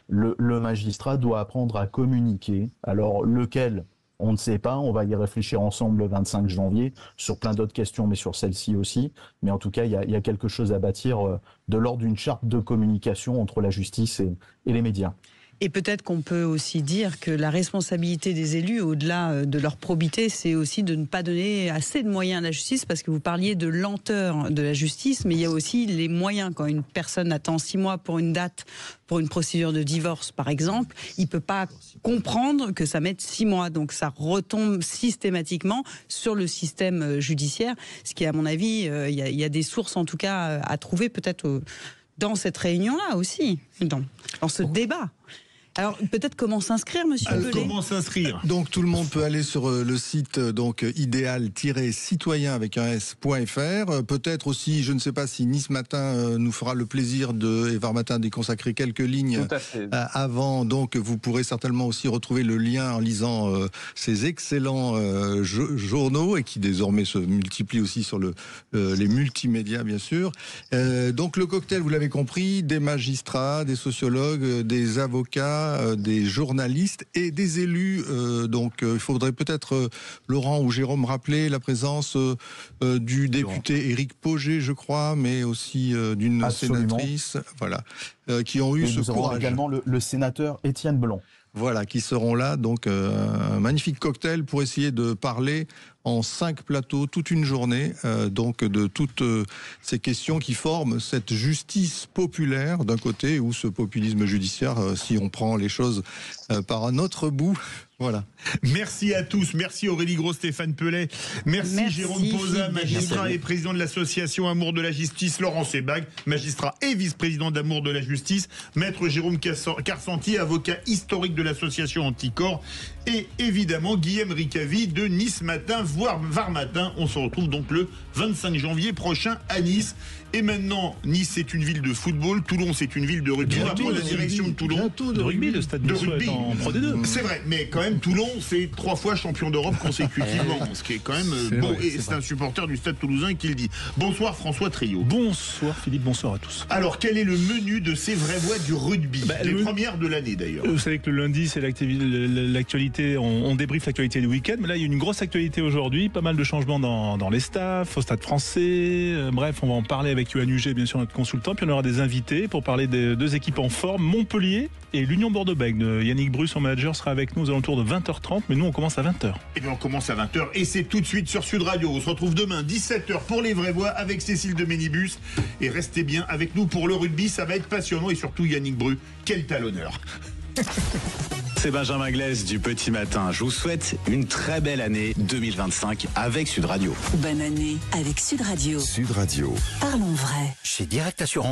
le magistrat doit apprendre à communiquer. Alors, lequel ? On ne sait pas, on va y réfléchir ensemble le 25 janvier sur plein d'autres questions, mais sur celle-ci aussi. Mais en tout cas, il y a quelque chose à bâtir de l'ordre d'une charte de communication entre la justice et les médias. Et peut-être qu'on peut aussi dire que la responsabilité des élus, au-delà de leur probité, c'est aussi de ne pas donner assez de moyens à la justice, parce que vous parliez de lenteur de la justice, mais il y a aussi les moyens. Quand une personne attend 6 mois pour une date, pour une procédure de divorce par exemple, il ne peut pas comprendre que ça mette 6 mois. Donc ça retombe systématiquement sur le système judiciaire, ce qui, à mon avis, il y a des sources en tout cas à trouver peut-être dans cette réunion-là aussi, dans ce débat. Alors peut-être comment s'inscrire, monsieur Pelé ? Comment s'inscrire ? Donc tout le monde peut aller sur le site idéal-citoyen avec un s.fr. Peut-être aussi, je ne sais pas si Nice Matin nous fera le plaisir et Var Matin d'y consacrer quelques lignes avant. Donc vous pourrez certainement aussi retrouver le lien en lisant ces excellents journaux et qui désormais se multiplient aussi sur les multimédias bien sûr. Donc le cocktail, vous l'avez compris, des magistrats, des sociologues, des avocats, des journalistes et des élus. Donc il faudrait peut-être, Laurent ou Jérôme, rappeler la présence du député Éric Pauget, je crois, mais aussi d'une sénatrice, voilà, qui ont eu ce courage. Nous aurons également le sénateur Étienne Blanc. Voilà, qui seront là. Donc un magnifique cocktail pour essayer de parler en 5 plateaux toute une journée, donc de toutes ces questions qui forment cette justice populaire d'un côté, ou ce populisme judiciaire, si on prend les choses par un autre bout. Voilà. Merci à tous. Merci Aurélie Gros, Stéphane Pelé. Merci Jérôme Posa, magistrat et président de l'association Amour de la Justice. Laurent Sebag, magistrat et vice-président d'Amour de la Justice. Maître Jérôme Carsanti, avocat historique de l'association Anticorps. Et évidemment Guillaume Ricavi de Nice Matin, voire Var Matin. On se retrouve donc le 25 janvier prochain à Nice. Et maintenant, Nice c'est une ville de football, Toulon c'est une ville de rugby. On va prendre la direction de Toulon. De rugby, le stade de rugby en Pro D2. C'est vrai, mais quand même Toulon c'est 3 fois champion d'Europe consécutivement, ce qui est quand même bon. Vrai, et c'est un supporter du stade toulousain qui le dit. Bonsoir François Trio. Bonsoir Philippe, bonsoir à tous. Alors quel est le menu de ces vraies voix du rugby, les premières de l'année d'ailleurs? Vous savez que le lundi c'est l'actualité, on débriefe l'actualité du week-end, mais là il y a une grosse actualité aujourd'hui, pas mal de changements dans les staffs, au stade français, bref on va en parler avec Yoann Huget, bien sûr notre consultant, puis on aura des invités pour parler des 2 équipes en forme, Montpellier et l'Union Bordeaux-Bègles. Yannick Bru, son manager, sera avec nous aux alentours de 20h30, mais nous on commence à 20h. Et bien on commence à 20h et c'est tout de suite sur Sud Radio. On se retrouve demain 17h pour les vraies voix avec Cécile de Ménibus, et restez bien avec nous pour le rugby, ça va être passionnant, et surtout Yannick Bru, quel talonneur. C'est Benjamin Glaise du Petit Matin. Je vous souhaite une très belle année 2025 avec Sud Radio. Bonne année avec Sud Radio. Sud Radio. Parlons vrai. Chez Direct Assurance.